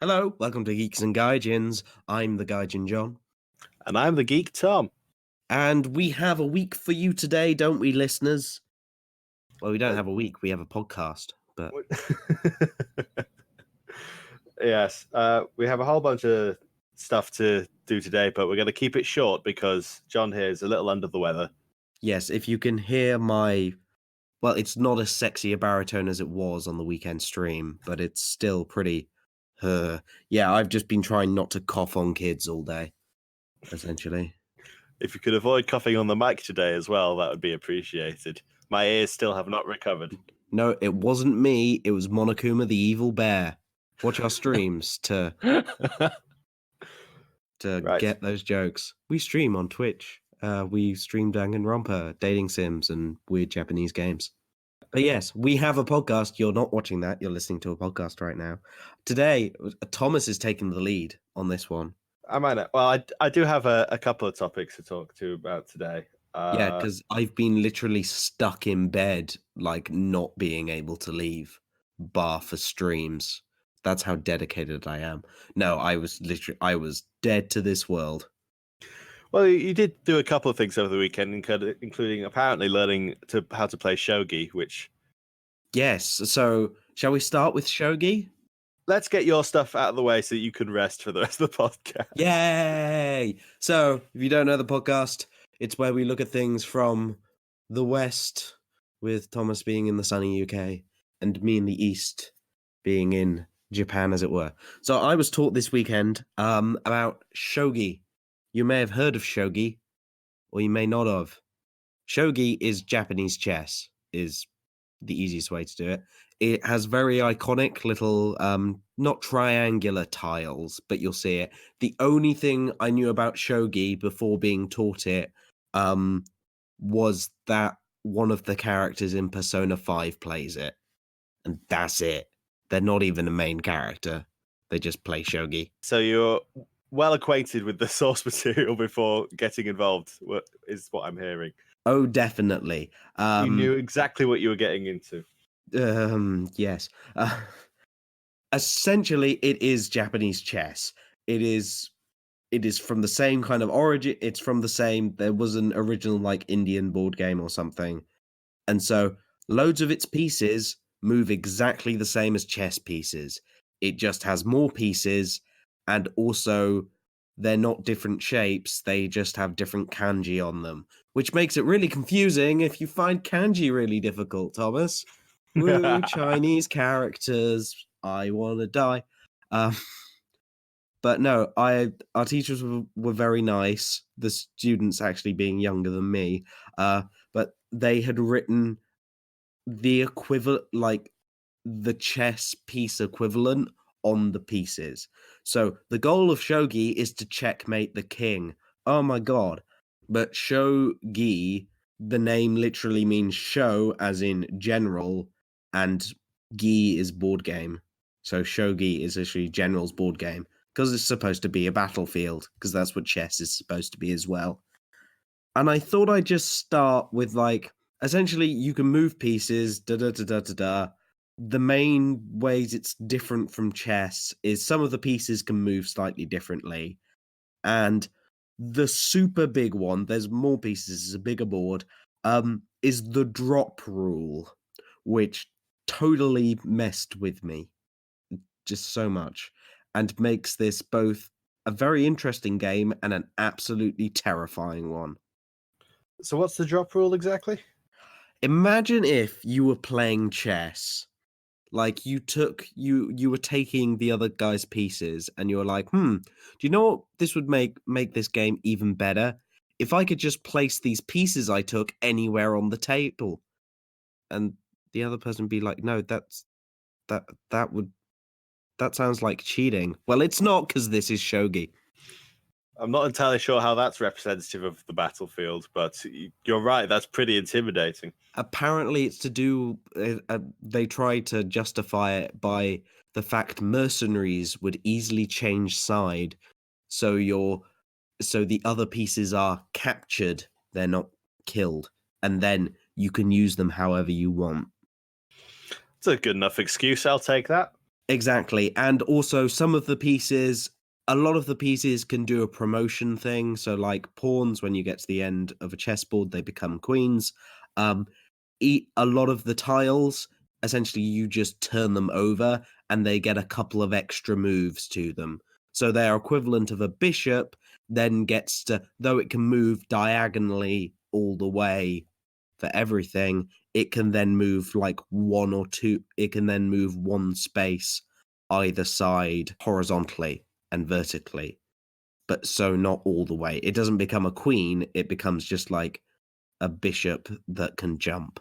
Hello, welcome to Geeks and Gaijins. I'm the Gaijin John. And I'm the Geek Tom. And we have a week for you today, don't we, listeners? Well, we don't have a week, we have a podcast. But Yes, we have a whole bunch of stuff to do today, but we're going to keep it short because John here is a little under the weather. yes, if you can hear my... Well, it's not as sexy a baritone as it was on the weekend stream, but it's still pretty... Yeah, I've just been trying not to cough on kids all day, essentially. If you could avoid coughing on the mic today as well, that would be appreciated. My ears still have not recovered. No, it wasn't me, it was Monokuma the Evil Bear. Watch our streams to Right. get those jokes. We stream on Twitch. We stream Danganronpa, dating sims, and weird Japanese games. But yes, we have a podcast. You're not watching that. You're listening to a podcast right now. Today, Thomas is taking the lead on this one. I might not. Well, I do have a couple of topics to talk to about today. Yeah, because I've been literally stuck in bed, like not being able to leave, bar for streams. That's how dedicated I am. No, I was dead to this world. Well, you did do a couple of things over the weekend, including apparently learning how to play Shogi, which... Yes, so shall we start with Shogi? Let's get your stuff out of the way so that you can rest for the rest of the podcast. Yay! So, if you don't know the podcast, it's where we look at things from the West, with Thomas being in the sunny UK, and me in the East being in Japan, as it were. So I was taught this weekend about Shogi. You may have heard of Shogi, or you may not have. Shogi is Japanese chess, is the easiest way to do it. It has very iconic little, not triangular tiles, but you'll see it. The only thing I knew about Shogi before being taught it was that one of the characters in Persona 5 plays it. And that's it. They're not even a main character. They just play Shogi. So you're well acquainted with the source material before getting involved, is what I'm hearing. Oh, definitely. You knew exactly what you were getting into. Yes. Essentially, it is Japanese chess. It is from the same kind of origin. It's from the same... There was an original, like, Indian board game or something. And so loads of its pieces move exactly the same as chess pieces. It just has more pieces, and also they're not different shapes. They just have different kanji on them, which makes it really confusing if you find kanji really difficult, Thomas. Woo, Chinese characters. I want to die. But no, our teachers were very nice. The students actually being younger than me. But they had written the equivalent, like the chess piece equivalent on the pieces. So the goal of Shogi is to checkmate the king. Oh my god. But Shogi, the name literally means show as in general, and gi is board game. So Shogi is actually general's board game, because it's supposed to be a battlefield, because that's what chess is supposed to be as well. And I thought I'd just start with, like, essentially you can move pieces, da-da-da-da-da-da. The main ways it's different from chess is some of the pieces can move slightly differently. And the super big one, there's more pieces, it's a bigger board, is the drop rule, which totally messed with me. Just so much. And makes this both a very interesting game and an absolutely terrifying one. So what's the drop rule exactly? Imagine if you were playing chess, like you were taking the other guy's pieces, and you were like, do you know what this would make this game even better? If I could just place these pieces I took anywhere on the table. And the other person would be like, no, that sounds like cheating. Well, it's not, because this is Shogi. I'm not entirely sure how that's representative of the battlefield, but you're right, that's pretty intimidating. Apparently, it's to do... they try to justify it by the fact mercenaries would easily change side, so the other pieces are captured, they're not killed, and then you can use them however you want. It's a good enough excuse, I'll take that. Exactly. And also some of the pieces, a lot of the pieces can do a promotion thing. So like pawns, when you get to the end of a chessboard, they become queens. Um, a lot of the tiles, essentially you just turn them over and they get a couple of extra moves to them. So their equivalent of a bishop then gets to, though it can move diagonally all the way for everything, it can then move like one or two, it can then move one space either side horizontally and vertically. But so not all the way. It doesn't become a queen, it becomes just like a bishop that can jump.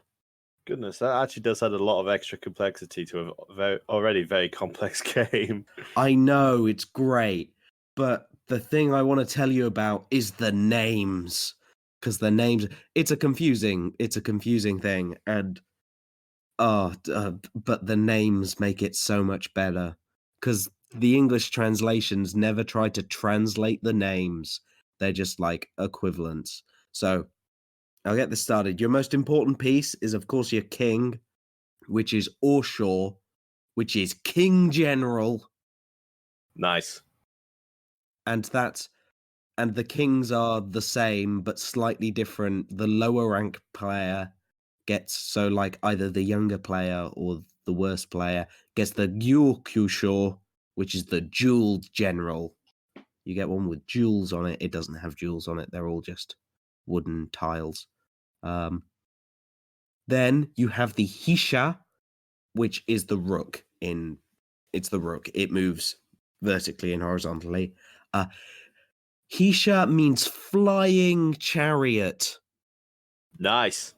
Goodness, that actually does add a lot of extra complexity to a already very complex game. I know, it's great. But the thing I want to tell you about is the names. Because the names, it's a confusing thing. And but the names make it so much better. Because the English translations never try to translate the names. They're just like equivalents. So I'll get this started. Your most important piece is, of course, your king, which is Orshaw, which is King General. Nice. And the kings are the same but slightly different. The lower rank player gets, so like either the younger player or the worst player gets the Gyulkusho, which is the jeweled general. You get one with jewels on it. It doesn't have jewels on it. They're all just wooden tiles. Then you have the Hisha, which is the rook. It's the rook. It moves vertically and horizontally. Hisha means flying chariot. Nice.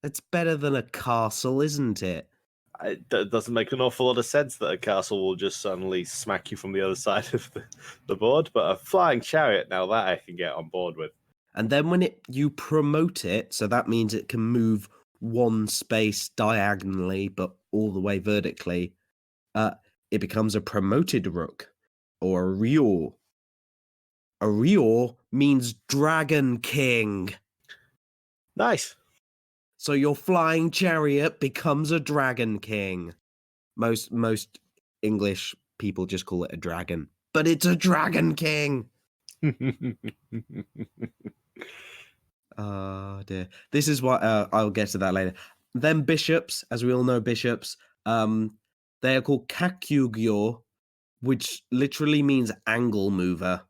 That's better than a castle, isn't it? It doesn't make an awful lot of sense that a castle will just suddenly smack you from the other side of the board, but a flying chariot, now that I can get on board with. And then when you promote it, so that means it can move one space diagonally, but all the way vertically, it becomes a promoted rook, or a ryo. A ryo means dragon king. Nice. So your flying chariot becomes a dragon king. Most English people just call it a dragon, but it's a dragon king. Oh dear. This is what I'll get to that later. Then bishops, as we all know, bishops. They are called kakyugyo, which literally means angle mover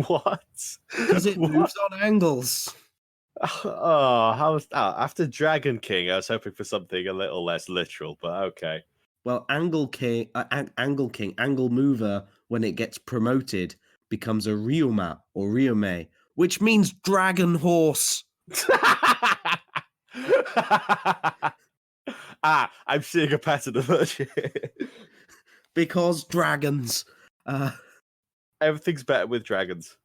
What? because it What? moves on angles. Oh, after Dragon King, I was hoping for something a little less literal, but okay. Well, angle angle mover, when it gets promoted, becomes a ryuma or ryume, which means dragon horse. I'm seeing a pattern emerge. Because dragons. Everything's better with dragons.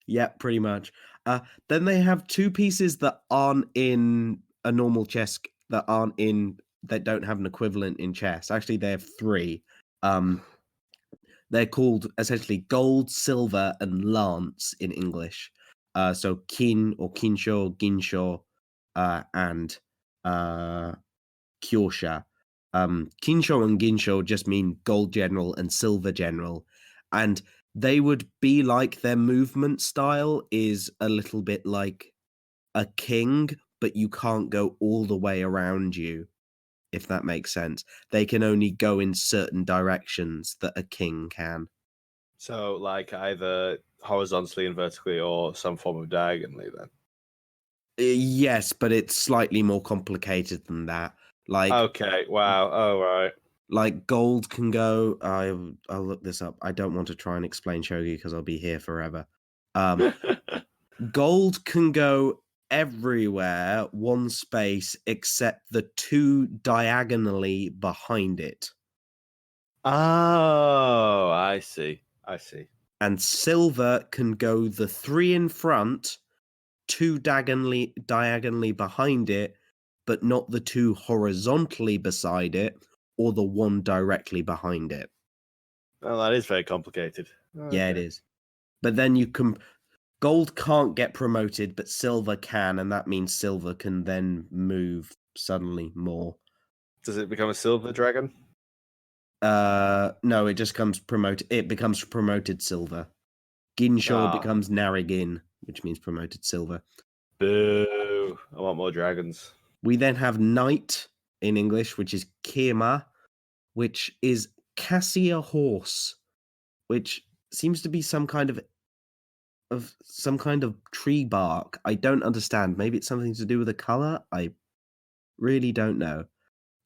Yeah, pretty much. Then they have two pieces that aren't in a normal chess, that don't have an equivalent in chess. Actually, they have three. They're called essentially gold, silver, and lance in English. So kin or kinsho, ginsho, and kyosha. Kinsho and ginsho just mean gold general and silver general, and they would be like, their movement style is a little bit like a king, but you can't go all the way around you, if that makes sense. They can only go in certain directions that a king can. So, like either horizontally and vertically, or some form of diagonally. Then. Yes, but it's slightly more complicated than that. Like, Okay. Wow. Oh, right. like gold can go. I'll look this up. I don't want to try and explain shogi because I'll be here forever. Gold can go everywhere, one space, except the two diagonally behind it. Oh, I see. I see. And silver can go the three in front, two diagonally behind it, but not the two horizontally beside it, or the one directly behind it. Well, that is very complicated. Yeah, it is. But then gold can't get promoted, but silver can, and that means silver can then move suddenly more. Does it become a silver dragon? No, it just comes promoted. It becomes promoted silver. Ginsho Ah, becomes Narigin, which means promoted silver. boo! I want more dragons. We then have Knight in English, which is Kema, which is Cassia horse, which seems to be some kind of tree bark. I don't understand. Maybe it's something to do with the color. I really don't know.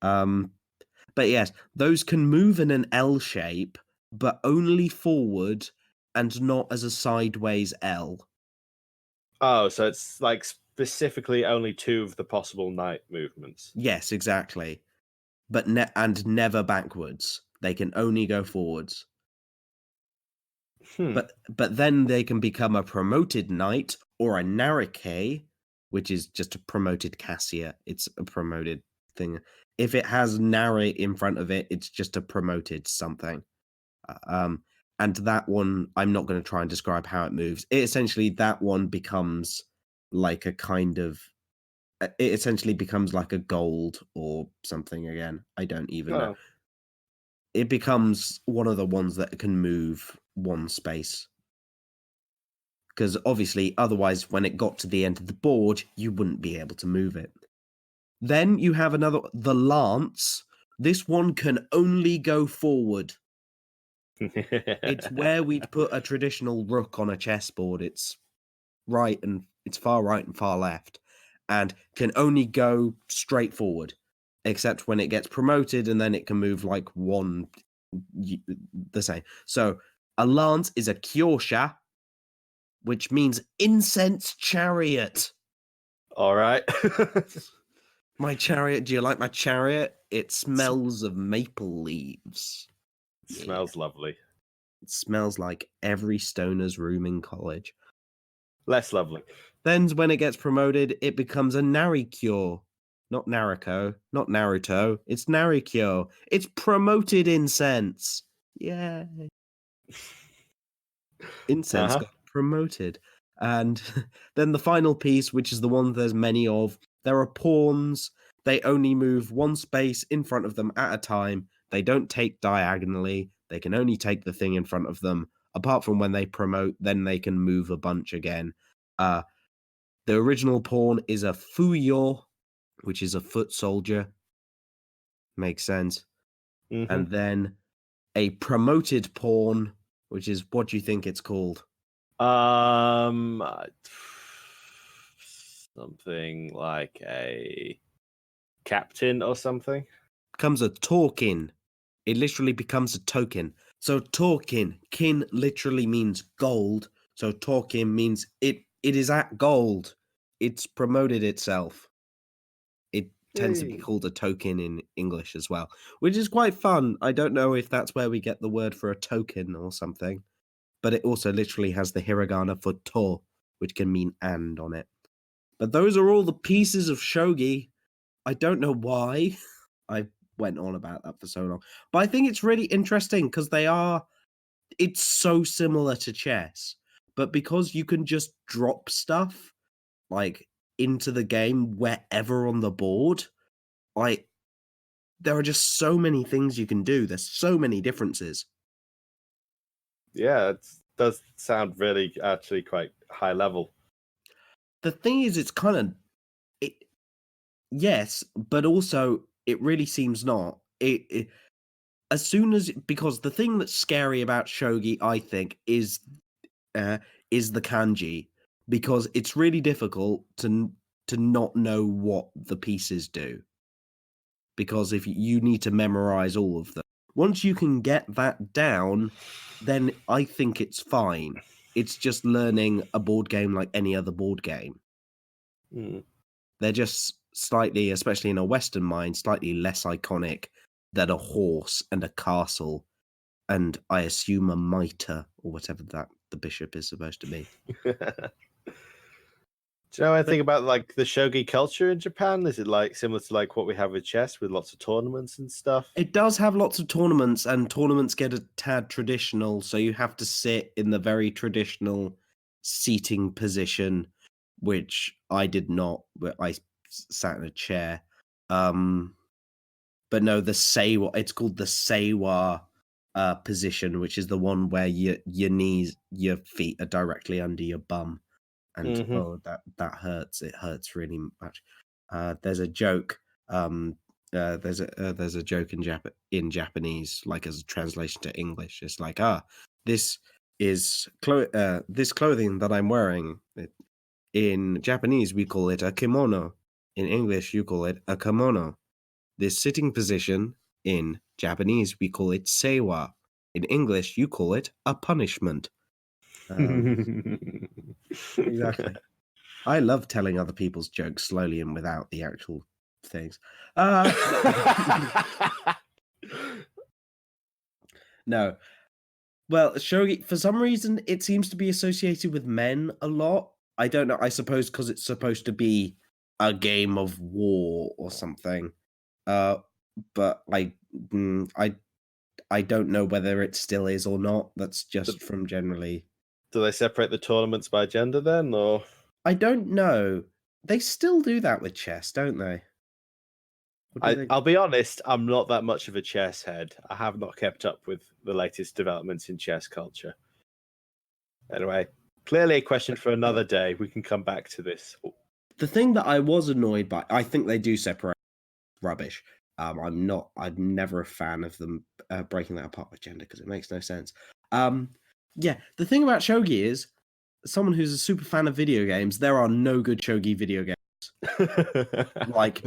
But yes, those can move in an L shape, but only forward and not as a sideways L. Oh, so it's like specifically only 2 of the possible knight movements. Yes, exactly. But and never backwards. They can only go forwards. Hmm. But then they can become a promoted knight or a Narike, which is just a promoted Cassia. It's a promoted thing. If it has Nari in front of it, it's just a promoted something. Um, and that one, I'm not going to try and describe how it moves. Essentially, that one becomes like a kind of. It essentially becomes like a gold or something again. I don't even know. Oh. It becomes one of the ones that can move one space. Because obviously, otherwise, when it got to the end of the board, you wouldn't be able to move it. Then you have the Lance. This one can only go forward. It's where we'd put a traditional rook on a chessboard. It's far right and far left, and can only go straight forward, except when it gets promoted, and then it can move like the same. So a lance is a kyosha, which means incense chariot. All right. My chariot. Do you like my chariot? It smells of maple leaves. Yeah. Smells lovely. It smells like every stoner's room in college. Less lovely. Then when it gets promoted, it becomes a Narikyo. Not Nariko, not Naruto. It's Narikyo. It's promoted incense. Yeah. Incense got promoted. And then the final piece, which is the one there's many of, there are pawns. They only move one space in front of them at a time. They don't take diagonally. They can only take the thing in front of them. Apart from when they promote, then they can move a bunch again. The original pawn is a Fuyo, which is a foot soldier. Makes sense. Mm-hmm. And then a promoted pawn, which is what do you think it's called? Something like a captain or something. Becomes a token. It literally becomes a token. So token, kin literally means gold. So token means it is at gold. It's promoted itself. It tends to be Yay. called a token in English as well, which is quite fun. I don't know if that's where we get the word for a token or something, but it also literally has the hiragana for to, which can mean and on it. But those are all the pieces of shogi. I don't know why I went on about that for so long, but I think it's really interesting because it's so similar to chess, but because you can just drop stuff like into the game wherever on the board, like there are just so many things you can do. There's so many differences. Yeah, it does sound really actually quite high level. The thing is, it's kind of it, yes, but also it really seems not. As soon as because the thing that's scary about shogi, I think, is the kanji because it's really difficult to not know what the pieces do because if you need to memorize all of them. Once you can get that down, then I think it's fine. It's just learning a board game like any other board game. Mm. They're just slightly, especially in a Western mind, slightly less iconic than a horse and a castle, and I assume a mitre or whatever that the bishop is supposed to be. Do you know anything about like the shogi culture in Japan? Is it like similar to like what we have with chess, with lots of tournaments and stuff? It does have lots of tournaments, and tournaments get a tad traditional, so you have to sit in the very traditional seating position, which I did not. I sat in a chair. But no, the Seiwa, it's called the Seiwa position, which is the one where your feet are directly under your bum. And that hurts. It hurts really much. There's a joke. There's a joke in Japanese, like as a translation to English. It's like, this is this clothing that I'm wearing. In Japanese, we call it a kimono. In English, you call it a kimono. This sitting position, in Japanese, we call it seiwa. In English, you call it a punishment. Exactly. I love telling other people's jokes slowly and without the actual things. No. Well, shogi, for some reason, it seems to be associated with men a lot. I don't know. I suppose because it's supposed to be a game of war or something. But I don't know whether it still is or not. That's just from generally. Do they separate the tournaments by gender then, or? I don't know. They still do that with chess, don't they? I'll be honest, I'm not that much of a chess head. I have not kept up with the latest developments in chess culture. Anyway, clearly a question for another day. We can come back to this. The thing that I was annoyed by, I think they do separate rubbish. I'm never a fan of them breaking that apart by gender because it makes no sense. Yeah, the thing about shogi is, someone who's a super fan of video games, there are no good shogi video games. like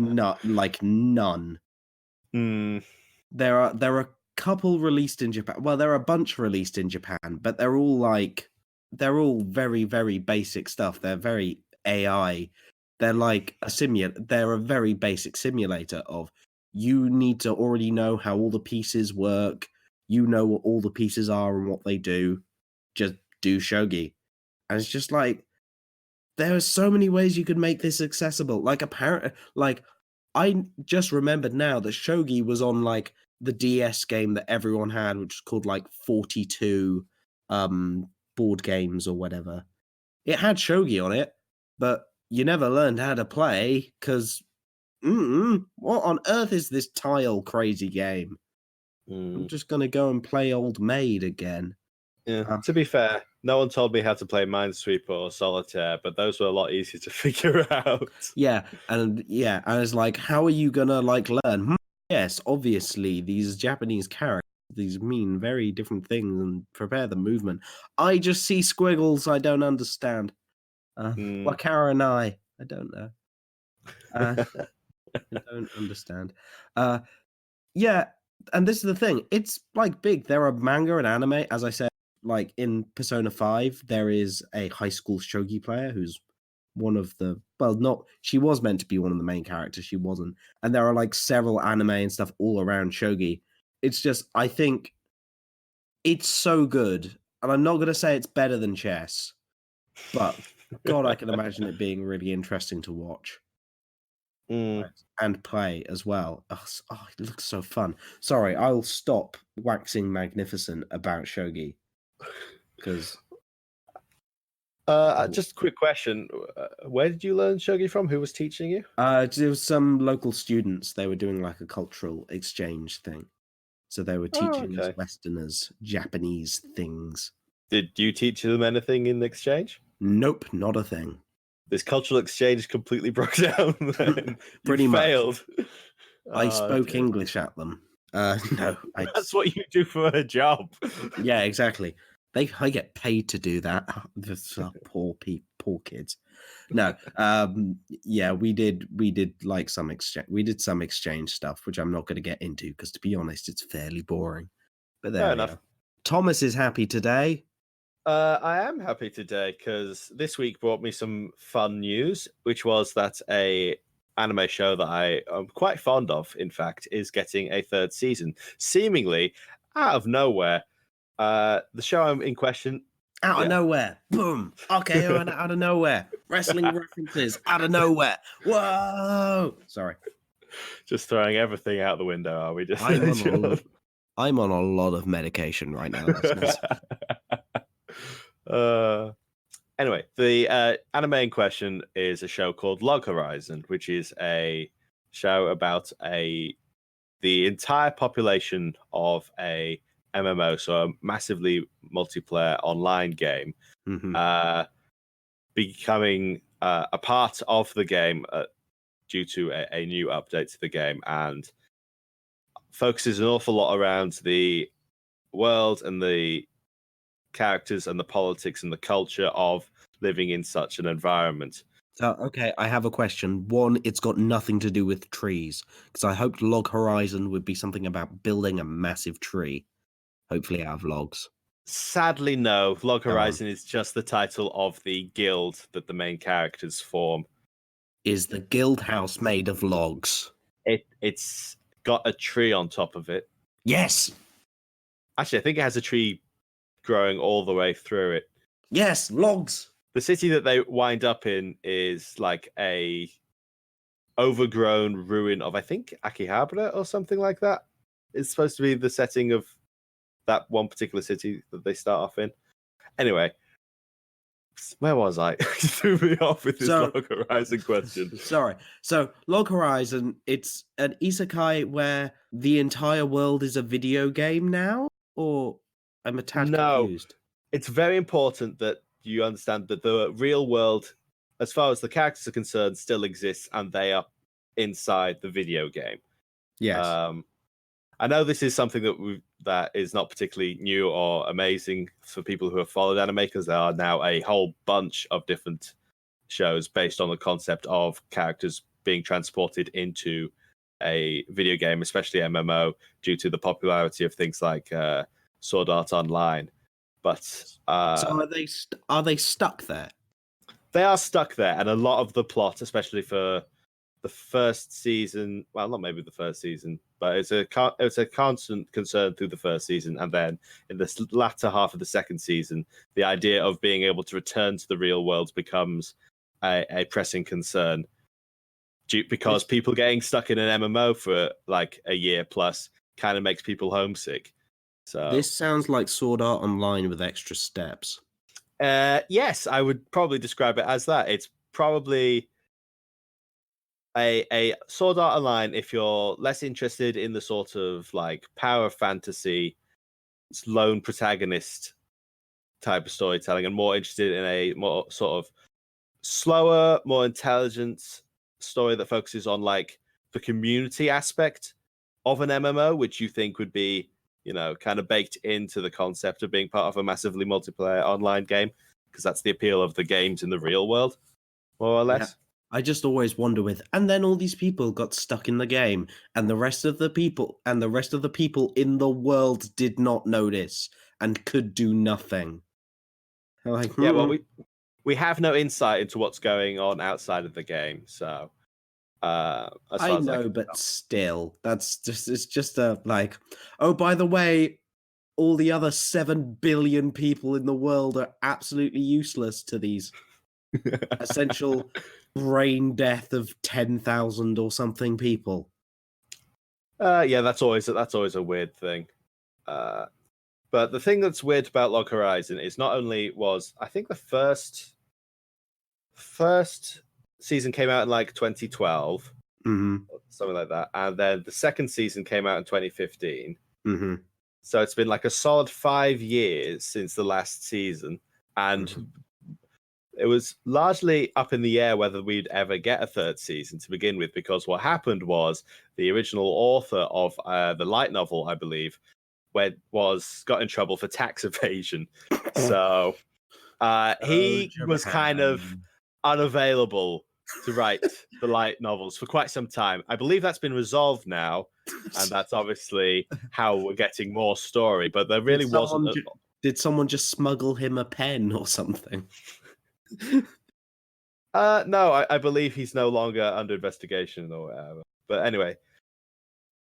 none. There are a couple released in Japan. Well, there are a bunch released in Japan, but they're all very, very basic stuff. They're very AI. They're like they're a very basic simulator of, you need to already know how all the pieces work. You know what all the pieces are and what they do. Just do shogi. And it's just like, there are so many ways you could make this accessible. Like, apparently, like, I just remembered now that shogi was on like the DS game that everyone had, which was called like 42 board games or whatever. It had shogi on it, but you never learned how to play because what on earth is this tile crazy game? I'm just gonna go and play Old Maid again. Yeah. To be fair, no one told me how to play Minesweeper or Solitaire, but those were a lot easier to figure out. Yeah, and it's like, how are you gonna like learn? Yes, obviously these Japanese characters, these mean very different things, and prepare the movement. I just see squiggles. I don't understand. Wakara and I don't know. I don't understand. Yeah, and this is the thing. It's like big. There are manga and anime, as I said. Like in Persona 5, there is a high school shogi player who's one of the, well, not, she was meant to be one of the main characters, she wasn't. And there are like several anime and stuff all around shogi. It's just, I think it's so good. And I'm not going to say it's better than chess, but God, I can imagine it being really interesting to watch. And play as well. Oh, it looks so fun. Sorry, I'll stop waxing magnificent about shogi. Because just a quick question: where did you learn shogi from? Who was teaching you? There was some local students. They were doing like a cultural exchange thing, so they were teaching us Westerners Japanese things. Did you teach them anything in exchange? Nope, not a thing. This cultural exchange completely broke down. Pretty much. Failed. I spoke English at them. No, that's what you do for a job. Yeah, exactly. I get paid to do that. Poor kids. No, yeah, we did like some exchange. We did some exchange stuff, which I'm not going to get into because, to be honest, it's fairly boring. But there we go. Thomas is happy today. I am happy today because this week brought me some fun news, which was that a anime show that I am quite fond of, in fact, is getting a third season, seemingly out of nowhere. The show I'm in question, out of nowhere, boom. Okay, out of nowhere, wrestling references out of nowhere. Whoa! Sorry, just throwing everything out the window. Are we just? I'm on a lot of medication right now, listeners. Anyway, the anime in question is a show called Log Horizon, which is a show about a the entire population of a MMO, so a massively multiplayer online game, becoming a part of the game due to a new update to the game, and focuses an awful lot around the world and the characters and the politics and the culture of living in such an environment. So, okay, I have a question. One, it's got nothing to do with trees, because I hoped Log Horizon would be something about building a massive tree, hopefully out of logs. Sadly, no. Log Come on. Horizon is just the title of the guild that the main characters form. Is the guild house made of logs? It's got a tree on top of it. Yes! Actually, I think it has a tree growing all the way through it. Yes, logs! The city that they wind up in is like a overgrown ruin of, I think, Akihabara or something like that. It's supposed to be the setting of that one particular city that they start off in. Anyway, where was I? You threw me off with this Log Horizon question. Sorry. So, Log Horizon, it's an isekai where the entire world is a video game now? Or I'm a tad confused. It's very important that you understand that the real world, as far as the characters are concerned, still exists, and they are inside the video game. Yes. I know this is something that is not particularly new or amazing for people who have followed anime, because there are now a whole bunch of different shows based on the concept of characters being transported into a video game, especially MMO, due to the popularity of things like Sword Art Online. But so are they stuck there? They are stuck there, and a lot of the plot, especially for the first season, well, not maybe the first season, but it's a constant concern through the first season, and then in the latter half of the second season, the idea of being able to return to the real world becomes a pressing concern, because people getting stuck in an MMO for like a year plus kind of makes people homesick. So this sounds like Sword Art Online with extra steps. Yes, I would probably describe it as that. It's probably a Sword Art Online if you're less interested in the sort of like power fantasy, lone protagonist type of storytelling, and more interested in a more sort of slower, more intelligent story that focuses on like the community aspect of an MMO, which you think would be, you know, kind of baked into the concept of being part of a massively multiplayer online game, because that's the appeal of the games in the real world, more or less. Yeah. I just always wonder and then all these people got stuck in the game, and the rest of the people in the world did not notice and could do nothing. Like, yeah, well, we have no insight into what's going on outside of the game, so I know, but still, it's just like, oh, by the way, all the other 7 billion people in the world are absolutely useless to these essential brain death of 10,000 or something people. Yeah, that's always a weird thing. But the thing that's weird about Log Horizon is not only was, I think the first season came out in like 2012, something like that, and then the second season came out in 2015. So it's been like a solid 5 years since the last season, and it was largely up in the air whether we'd ever get a third season to begin with, because what happened was the original author of the light novel, I believe, got in trouble for tax evasion. So he was kind of unavailable to write the light novels for quite some time. I believe that's been resolved now, and that's obviously how we're getting more story. But there really wasn't. Did someone just smuggle him a pen or something? No, I believe he's no longer under investigation or whatever. But anyway,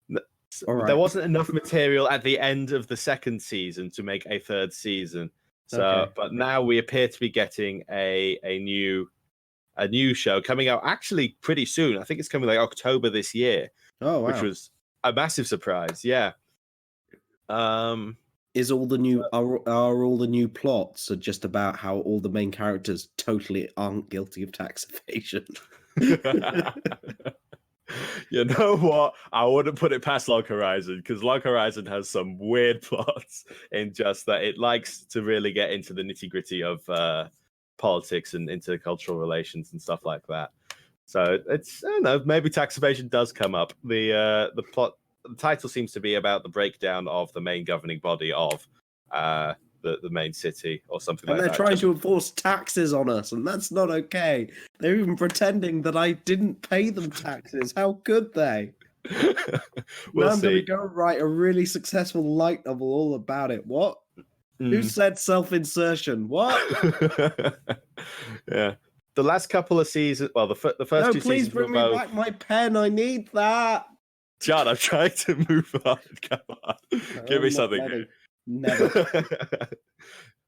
there wasn't enough material at the end of the second season to make a third season. So, but now we appear to be getting a new show coming out actually pretty soon. I think it's coming like October this year. Oh, wow. Which was a massive surprise. Yeah. Is all the new are all the new plots are just about how all the main characters totally aren't guilty of tax evasion? You know what? I wouldn't put it past Log Horizon because Log Horizon has some weird plots in just that it likes to really get into the nitty gritty of politics and intercultural relations and stuff like that. So it's, I don't know, maybe tax evasion does come up. The plot, the title seems to be about the breakdown of the main governing body of the main city or something And like they're that. trying to enforce taxes on us, and that's not okay. They're even pretending that I didn't pay them taxes. How could they? We'll Now I'm going to see. go write a really successful light novel all about it. What? Who said self-insertion? What? Yeah. The last couple of seasons, well, the first No, two please seasons were bring me both. back my pen. I need that. John, I'm trying to move on. Come on. Give me I'm not something. ready. Never.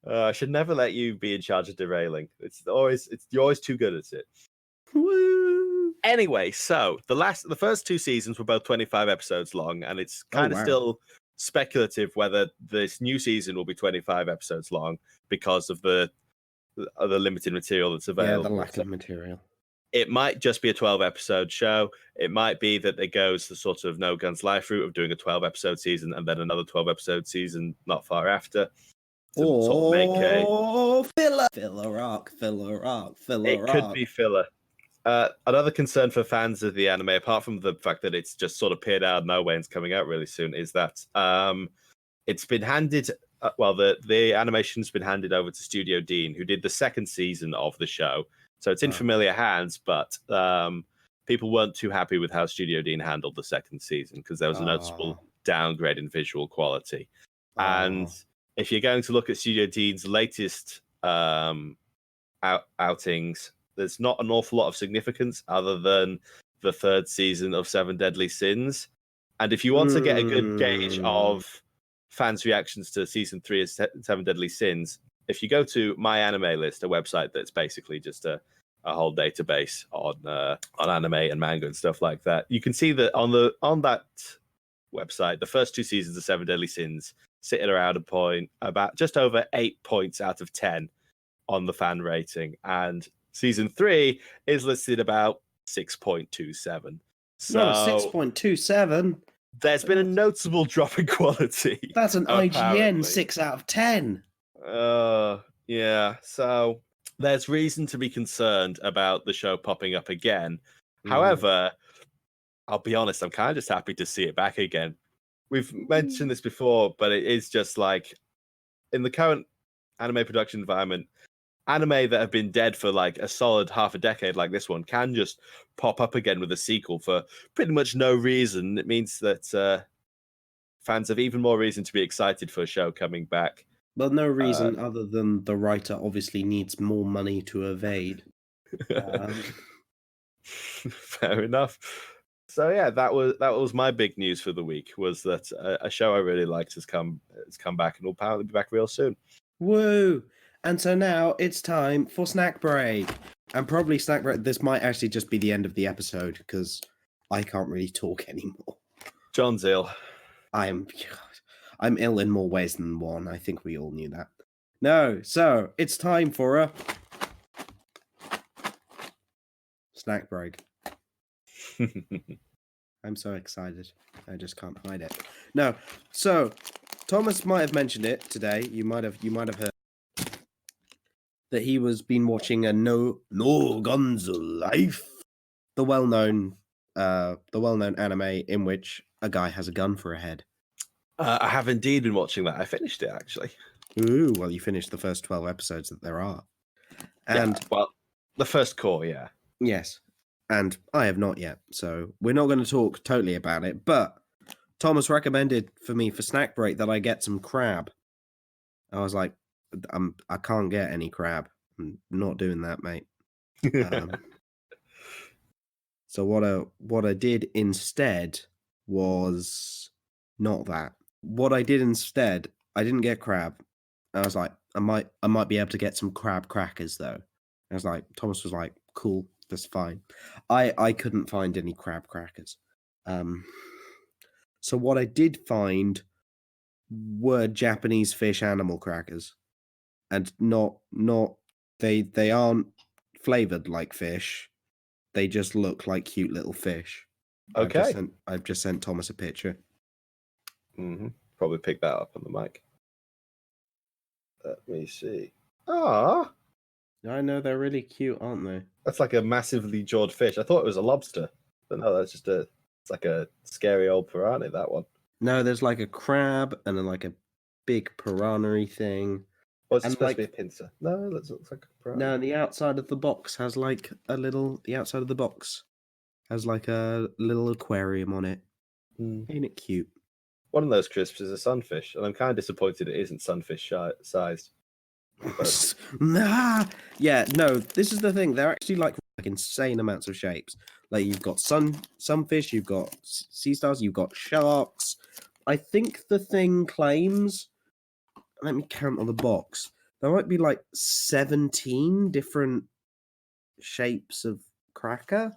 I should never let you be in charge of derailing. You're always too good at it. Woo. Anyway, so the first two seasons were both 25 episodes long, and it's kind of wow. still speculative whether this new season will be 25 episodes long because of the limited material that's available. Yeah, the lack of material. It might just be a 12-episode show. It might be that it goes the sort of No Guns Life route of doing a 12-episode season and then another 12-episode season not far after. Or filler arc. It could be filler. Another concern for fans of the anime, apart from the fact that it's just sort of appeared out of nowhere and it's coming out really soon, is that it's been handed. The animation's been handed over to Studio Dean, who did the second season of the show. So it's in familiar hands, but people weren't too happy with how Studio Dean handled the second season because there was a noticeable downgrade in visual quality. And if you're going to look at Studio Dean's latest outings, there's not an awful lot of significance other than the third season of Seven Deadly Sins. And if you want to get a good gauge of fans' reactions to season 3 of Seven Deadly Sins, if you go to My Anime List, a website that's basically just a whole database on anime and manga and stuff like that, you can see that on that website, the first two seasons of Seven Deadly Sins sit at around a point, about just over 8 points out of 10 on the fan rating, and season 3 is listed about 6.27. So no, 6.27. There's been a noticeable drop in quality. That's an apparently. IGN 6 out of 10. Yeah. So there's reason to be concerned about the show popping up again. However, I'll be honest, I'm kind of just happy to see it back again. We've mentioned this before, but it is just like in the current anime production environment, anime that have been dead for like a solid half a decade like this one can just pop up again with a sequel for pretty much no reason. It means that fans have even more reason to be excited for a show coming back. Well, no reason other than the writer obviously needs more money to evade. Fair enough. So yeah, that was my big news for the week, was that a show I really liked has come back and will apparently be back real soon. Woo! And so now it's time for snack break. And probably snack break, this might actually just be the end of the episode because I can't really talk anymore. John's ill. I'm ill in more ways than one. I think we all knew that. No, so it's time for a snack break. I'm so excited. I just can't hide it. No, so Thomas might have mentioned it today. You might have heard that he was been watching a No Guns Life, the well-known anime in which a guy has a gun for a head. I have indeed been watching that. I finished it actually. Ooh, well, you finished the first 12 episodes that there are, and the first core, yeah. Yes, and I have not yet, so we're not going to talk totally about it. But Thomas recommended for me for snack break that I get some crab. I was like, I can't get any crab. I'm not doing that, mate. So what I did instead was not that. What I did instead, I didn't get crab. I was like, I might be able to get some crab crackers though. I was like, Thomas was like, cool, that's fine. I couldn't find any crab crackers. So what I did find were Japanese fish animal crackers, and not they aren't flavored like fish. They just look like cute little fish. Okay. I've just sent Thomas a picture. Probably pick that up on the mic. Let me see. Ah, I know they're really cute, aren't they? that's like a massively jawed fish. I thought it was a lobster, but no, that's just it's like a scary old piranha, that one. No, there's like a crab and then like a big piranha thing. Or it's And supposed like, to be a pincer. No, that looks like a piranha. no, and the outside of the box has like the outside of the box has like a little aquarium on it. Ain't it cute? One of those crisps is a sunfish, and I'm kind of disappointed it isn't sunfish sized. But Nah. Yeah, no, this is the thing. They're actually like insane amounts of shapes. Like you've got sunfish, you've got sea stars, you've got sharks. I think the thing claims, let me count on the box. There might be like 17 different shapes of cracker.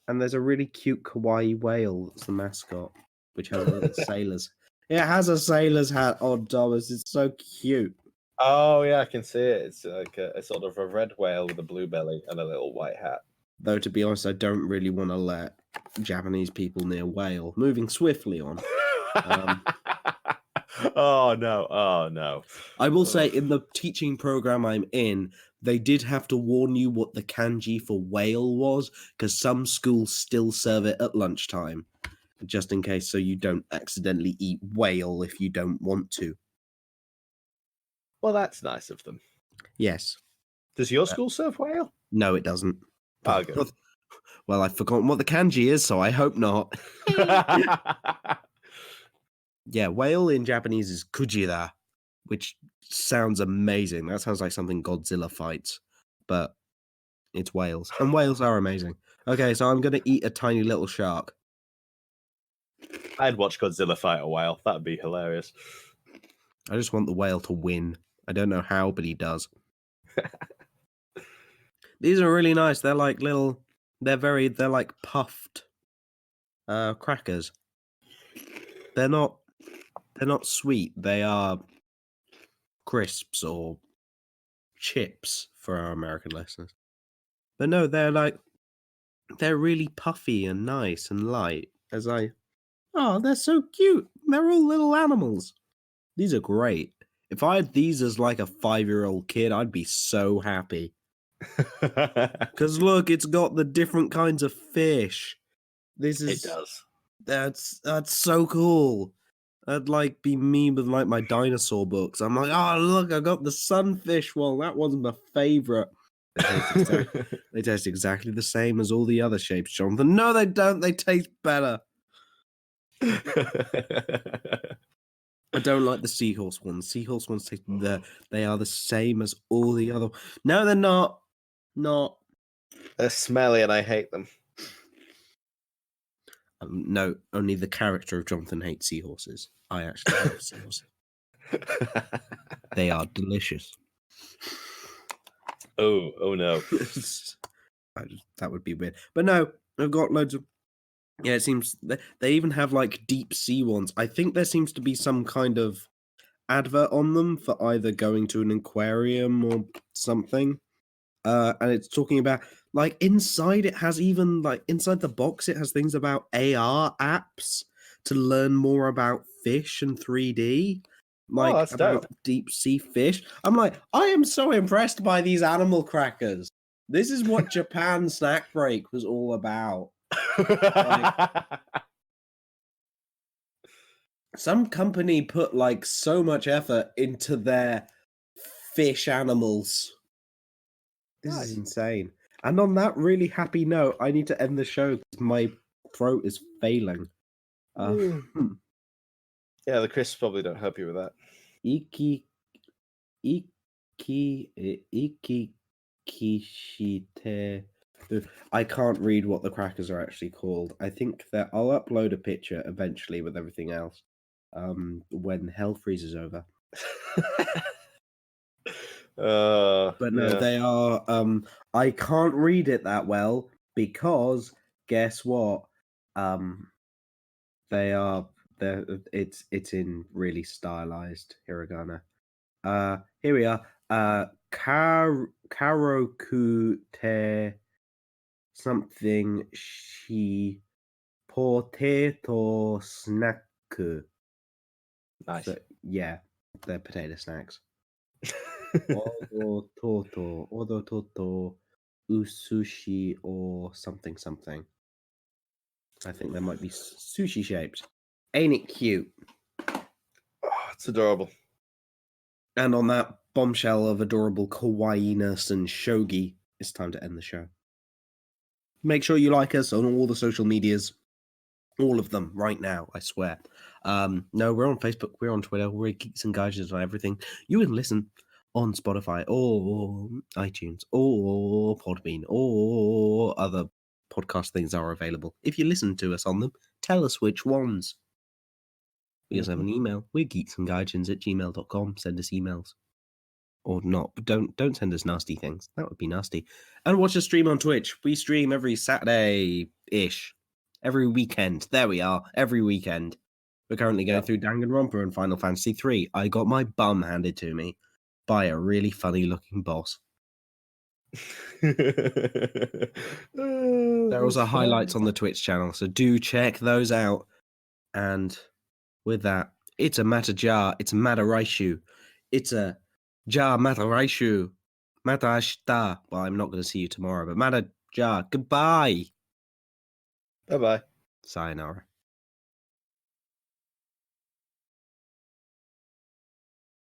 And there's a really cute kawaii whale that's the mascot, which has a little sailor's. It has a sailor's hat on, Thomas. It's so cute. oh yeah, I can see it. It's like a sort of a red whale with a blue belly and a little white hat. Though, to be honest, I don't really want to let Japanese people near whale. Moving swiftly on. Oh no. I will say, in the teaching program I'm in, they did have to warn you what the kanji for whale was, because some schools still serve it at lunchtime, just in case, so you don't accidentally eat whale if you don't want to. Well, that's nice of them. Yes. Does your school serve whale? No, it doesn't. Oh, good. Well, I've forgotten what the kanji is, so I hope not. Yeah, whale in Japanese is kujira, which sounds amazing. That sounds like something Godzilla fights, but it's whales. And whales are amazing. Okay, so I'm going to eat a tiny little shark. I'd watch Godzilla fight a whale. That'd be hilarious. I just want the whale to win. I don't know how, but he does. These are really nice. They're like they're like puffed crackers. They're not sweet. They are crisps or chips for our American listeners. But no, they're really puffy and nice and light. Oh, they're so cute. They're all little animals. These are great. If I had these as like a 5-year-old kid, I'd be so happy. Because look, it's got the different kinds of fish. It does. That's so cool. That'd like be me with like my dinosaur books. I'm like, oh look, I got the sunfish one. That one's my favorite. They taste exactly the same as all the other shapes, Jonathan. No, they don't. They taste better. I don't like the seahorse ones. Seahorse ones taste they are the same as all the other. No, they're not. Not. They're smelly and I hate them. No, only the character of Jonathan hates seahorses. I actually love seahorses. They are delicious. Oh no. That would be weird. But no, I've got loads of. Yeah, it seems they even have like deep sea ones. I think there seems to be some kind of advert on them for either going to an aquarium or something. And it's talking about like inside it has even like inside the box it has things about AR apps to learn more about fish and 3D. Like that's about dope. deep sea fish. I'm like, I am so impressed by these animal crackers. This is what Japan Snack Break was all about. Some company put like so much effort into their fish animals. This is insane. And on that really happy note, I need to end the show because my throat is failing. Yeah, the crisps probably don't help you with that. Ikikishite. I can't read what the crackers are actually called. I think that I'll upload a picture eventually with everything else. When hell freezes over. But no, yeah. they are. I can't read it that well because guess what? They are. It's in really stylized hiragana. Here we are. Karoku te something she potato snack. Nice. So yeah, they're potato snacks. Odo toto, usushi or something something. I think they might be sushi shaped. Ain't it cute? Oh, it's adorable. And on that bombshell of adorable kawaii-ness and shogi, it's time to end the show. Make sure you like us on all the social medias. All of them right now, I swear. No, we're on Facebook, we're on Twitter, we're Geeks and Gaijins on everything. You can listen on Spotify or iTunes or Podbean or other podcast things are available. If you listen to us on them, tell us which ones. We also have an email. We're geeksandgaijins@gmail.com. Send us emails. Or not, but don't send us nasty things. That would be nasty. And watch us stream on Twitch. We stream every Saturday-ish. Every weekend. There we are. Every weekend. We're currently going through Danganronpa and Final Fantasy 3. I got my bum handed to me by a really funny-looking boss. There also highlights on the Twitch channel, so do check those out. And with that, it's a Mataja. It's a Mataraishu. It's a Ja Mataraishu. Matashita. Well, I'm not going to see you tomorrow, but Mataja. Goodbye. Bye-bye. Sayonara.